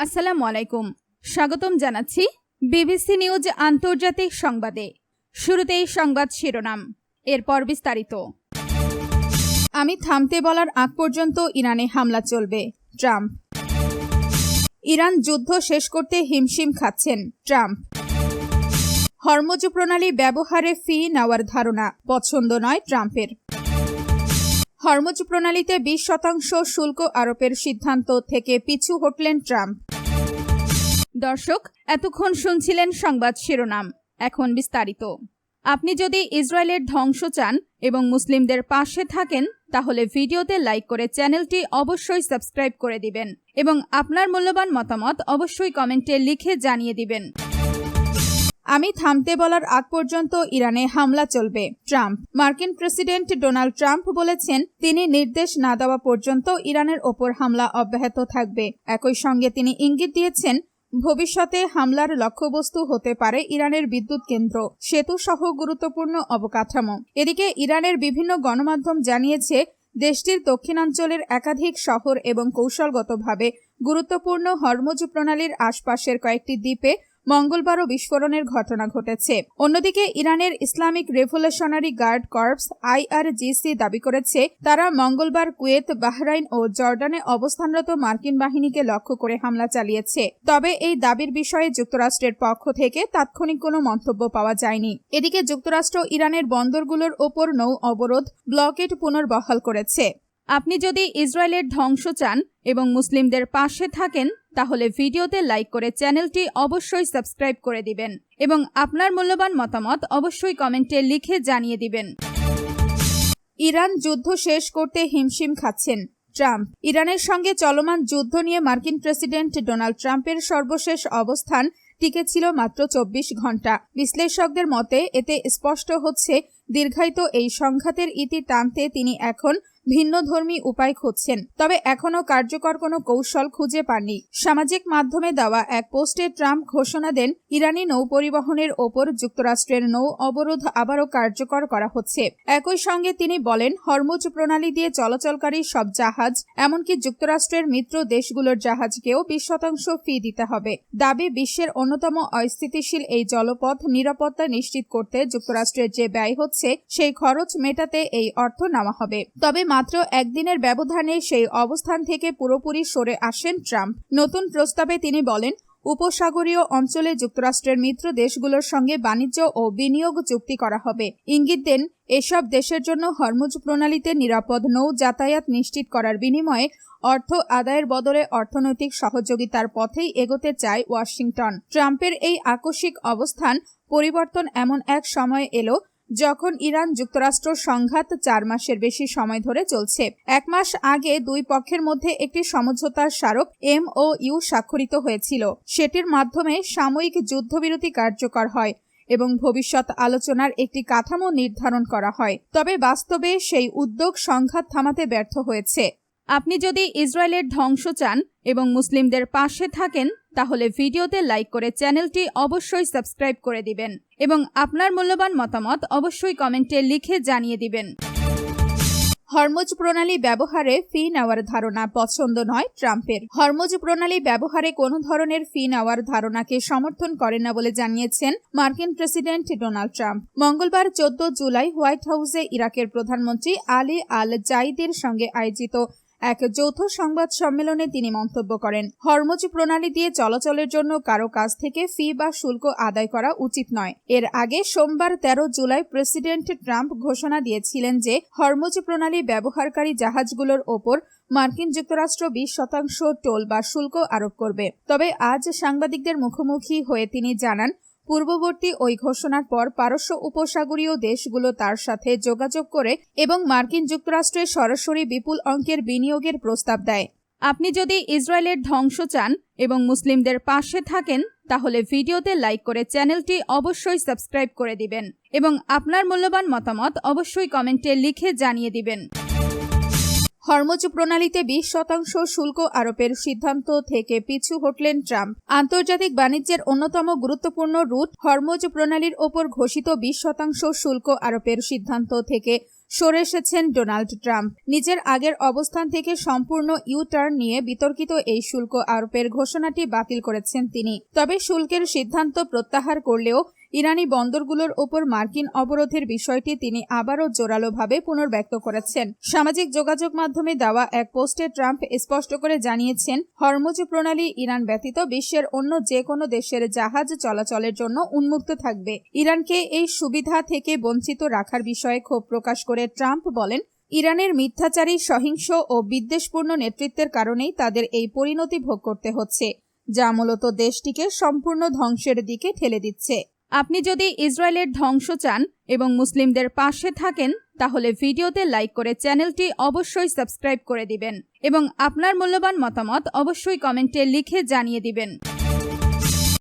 আসসালামু আলাইকুম। স্বাগতম জানাচ্ছি বিবিসি নিউজ আন্তর্জাতিক সংবাদে। শুরুতেই সংবাদ শিরোনাম, এরপর বিস্তারিত। আমি থামতে বলার আগ পর্যন্ত ইরানে হামলা চলবে, ট্রাম্প। ইরান যুদ্ধ শেষ করতে হিমশিম খাচ্ছেন, ট্রাম্প। হরমুজ প্রণালী ব্যবহারে ফি নেওয়ার ধারণা পছন্দ নয় ট্রাম্পের। হরমুজ প্রণালীতে 20% শুল্ক আরোপের সিদ্ধান্ত থেকে পিছু হটলেন ট্রাম্প। দর্শক, এতক্ষণ শুনছিলেন সংবাদ শিরোনাম, এখন বিস্তারিত। আপনি যদি ইসরায়েলের ধ্বংস চান এবং মুসলিমদের পাশে থাকেন, তাহলে ভিডিওতে লাইক করে চ্যানেলটি অবশ্যই সাবস্ক্রাইব করে দিবেন এবং আপনার মূল্যবান মতামত অবশ্যই কমেন্টে লিখে জানিয়ে দিবেন। আমি থামতে বলার আগ পর্যন্ত ইরানে হামলা চলবে, ট্রাম্প। মার্কিন প্রেসিডেন্ট ডোনাল্ড ট্রাম্প বলেছেন তিনি নির্দেশ না দেওয়া পর্যন্ত ইরানের ওপর হামলা অব্যাহত থাকবে। একই সঙ্গে তিনি ইঙ্গিত দিয়েছেন ভবিষ্যতে হামলার লক্ষ্যবস্তু হতে পারে ইরানের বিদ্যুৎ কেন্দ্র, সেতু সহ গুরুত্বপূর্ণ অবকাঠামো। এদিকে ইরানের বিভিন্ন গণমাধ্যম জানিয়েছে দেশটির দক্ষিণাঞ্চলের একাধিক শহর এবং কৌশলগতভাবে গুরুত্বপূর্ণ হরমুজ প্রণালীর আশপাশের কয়েকটি দ্বীপে মঙ্গলবারও বিস্ফোরণের ঘটনা ঘটেছে। অন্যদিকে ইরানের Islamic Revolutionary Guard Corps IRGC দাবি করেছে তারা মঙ্গলবার কুয়েত, বাহরাইন ও জর্ডানে অবস্থানরত মার্কিন বাহিনীকে লক্ষ্য করে হামলা চালিয়েছে। তবে এই দাবির বিষয়ে যুক্তরাষ্ট্রের পক্ষ থেকে তাৎক্ষণিক কোনো মন্তব্য পাওয়া যায়নি। এদিকে যুক্তরাষ্ট্র ইরানের বন্দরগুলোর ওপর নৌ অবরোধ ব্লকেড পুনর্বহাল করেছে। আপনি যদি ইসরায়েলের ধ্বংস চান এবং মুসলিমদের পাশে থাকেন, তাহলে ভিডিওতে লাইক করে চ্যানেলটি অবশ্যই সাবস্ক্রাইব করে দিবেন এবং আপনার মূল্যবান মতামত অবশ্যই কমেন্টে লিখে জানিয়ে দিবেন। ইরান যুদ্ধ শেষ করতে হিমশিম খাচ্ছেন, ট্রাম্প। ইরানের সঙ্গে চলমান যুদ্ধ নিয়ে মার্কিন প্রেসিডেন্ট ডোনাল্ড ট্রাম্পের সর্বশেষ অবস্থান টিকেছিল মাত্র 24 ঘন্টা। বিশ্লেষকদের মতে এতে স্পষ্ট হচ্ছে দীর্ঘায়িত এই সংঘাতের ইতি টানতে তিনি এখন ভিন্নধর্মী উপায় খুঁজছেন, তবে এখনও কার্যকর কোনো কৌশল খুঁজে পাননি। সামাজিক মাধ্যমে দেওয়া এক পোস্টে ট্রাম্প ঘোষণা দেন ইরানি নৌ পরিবহনের ওপর যুক্তরাষ্ট্রের নৌ অবরোধ আবারও কার্যকর করা হচ্ছে। একই সঙ্গে তিনি বলেন হরমুজ প্রণালী দিয়ে চলাচলকারী সব জাহাজ, এমনকি যুক্তরাষ্ট্রের মিত্র দেশগুলোর জাহাজকেও 20% ফি দিতে হবে। দাবি বিশ্বের অন্যতম অস্থিতিশীল এই জলপথ নিরাপত্তা নিশ্চিত করতে যুক্তরাষ্ট্রের যে ব্যয় হচ্ছে সেই খরচ মেটাতে এই অর্থ নেওয়া হবে। তবে মাত্র একদিনের ব্যবধানে সেই অবস্থান থেকে পুরোপুরি সরে আসেন ট্রাম্প। নতুন প্রস্তাবে তিনি বলেন উপসাগরীয় অঞ্চলে যুক্তরাষ্ট্রের মিত্র দেশগুলোর সঙ্গে বাণিজ্য ও বিনিয়োগ চুক্তি করা হবে। ইঙ্গিত দেন এসব দেশের জন্য হরমুজ প্রণালীতে নিরাপদ নৌ যাতায়াত নিশ্চিত করার বিনিময়ে অর্থ আদায়ের বদলে অর্থনৈতিক সহযোগিতার পথেই এগোতে চায় ওয়াশিংটন। ট্রাম্পের এই আকস্মিক অবস্থান পরিবর্তন এমন এক সময় এলো যখন ইরান যুক্তরাষ্ট্র সংঘাত 4 মাসের বেশি সময় ধরে চলছে। 1 মাস আগে দুই পক্ষের মধ্যে একটি সমঝোতার স্মারক MOU স্বাক্ষরিত হয়েছিল। সেটির মাধ্যমে সাময়িক যুদ্ধবিরতি কার্যকর হয় এবং ভবিষ্যৎ আলোচনার একটি কাঠামো নির্ধারণ করা হয়। তবে বাস্তবে সেই উদ্যোগ সংঘাত থামাতে ব্যর্থ হয়েছে। আপনি যদি ইসরায়েলের ধ্বংস চান এবং মুসলিমদের পাশে থাকেন, তাহলে ভিডিওতে লাইক করে চ্যানেলটি অবশ্যই সাবস্ক্রাইব করে দিবেন এবং আপনার মূল্যবান মতামত অবশ্যই কমেন্টে লিখে জানিয়ে দিবেন। হরমুজ প্রণালী ব্যবহারে ফি নেওয়ার ধারণা পছন্দ নয় ট্রাম্পের। হরমুজ প্রণালী ব্যবহারে কোনো ধরনের ফি নেওয়ার ধারণাকে সমর্থন করেন না বলে জানিয়েছেন মার্কিন প্রেসিডেন্ট ডোনাল্ড ট্রাম্প। মঙ্গলবার 14 জুলাই হোয়াইট হাউসে ইরাকের প্রধানমন্ত্রী আলী আল জাইদের সঙ্গে আয়োজিত এক যৌথ সংবাদ সম্মেলনে তিনি মন্তব্য করেন হরমুজ প্রণালী দিয়ে চলাচলের জন্য কারো কাছ থেকে ফি বা শুল্ক আদায় করা উচিত নয়। এর আগে সোমবার 13 জুলাই প্রেসিডেন্ট ট্রাম্প ঘোষণা দিয়েছিলেন যে হরমুজ প্রণালী ব্যবহারকারী জাহাজগুলোর ওপর মার্কিন যুক্তরাষ্ট্র 20% টোল বা শুল্ক আরোপ করবে। তবে আজ সাংবাদিকদের মুখোমুখি হয়ে তিনি জানান পূর্ববর্তী ওই ঘোষণার পর পারস্য উপসাগরীয় দেশগুলো তার সাথে যোগাযোগ করে এবং মার্কিন যুক্তরাষ্ট্রে সরাসরি বিপুল অঙ্কের বিনিয়োগের প্রস্তাব দেয়। আপনি যদি ইসরায়েলের ধ্বংস চান এবং মুসলিমদের পাশে থাকেন, তাহলে ভিডিওতে লাইক করে চ্যানেলটি অবশ্যই সাবস্ক্রাইব করে দিবেন এবং আপনার মূল্যবান মতামত অবশ্যই কমেন্টে লিখে জানিয়ে দিবেন। হরমুজ প্রণালীতে 20% শুল্ক আরোপের সিদ্ধান্ত থেকে পিছু হটলেন ট্রাম্প। আন্তর্জাতিক বাণিজ্যের অন্যতম গুরুত্বপূর্ণ রুট হরমুজ প্রণালীর ওপর ঘোষিত 20% শুল্ক আরোপের সিদ্ধান্ত থেকে সরে এসেছেন ডোনাল্ড ট্রাম্প। নিজের আগের অবস্থান থেকে সম্পূর্ণ ইউ-টার্ন নিয়ে বিতর্কিত এই শুল্ক আরোপের ঘোষণাটি বাতিল করেছেন তিনি। তবে শুল্কের সিদ্ধান্ত প্রত্যাহার করলেও ইরানি বন্দরগুলোর ওপর মার্কিন অবরোধের বিষয়টি তিনি আবারও জোরালোভাবে পুনর্ব্যক্ত করেছেন। সামাজিক যোগাযোগ মাধ্যমে দেওয়া এক পোস্টে ট্রাম্প স্পষ্ট করে জানিয়েছেন, হরমুজ প্রণালী ইরান ব্যতীত বিশ্বের অন্য যে কোনো দেশের জাহাজ চলাচলের জন্য উন্মুক্ত থাকবে। ইরানকে এই সুবিধা থেকে বঞ্চিত রাখার বিষয়ে ক্ষোভ প্রকাশ করে ট্রাম্প বলেন, ইরানের মিথ্যাচারী, সহিংস ও বিদ্বেষপূর্ণ নেতৃত্বের কারণেই তাদের এই পরিণতি ভোগ করতে হচ্ছে, যা মূলত দেশটিকে সম্পূর্ণ ধ্বংসের দিকে ঠেলে দিচ্ছে। আপনি যদি ইসরায়েলের ধ্বংস চান এবং মুসলিমদের পাশে থাকেন, তাহলে ভিডিওতে লাইক করে চ্যানেলটি অবশ্যই সাবস্ক্রাইব করে দিবেন এবং আপনার মূল্যবান মতামত অবশ্যই কমেন্টে লিখে জানিয়ে দিবেন।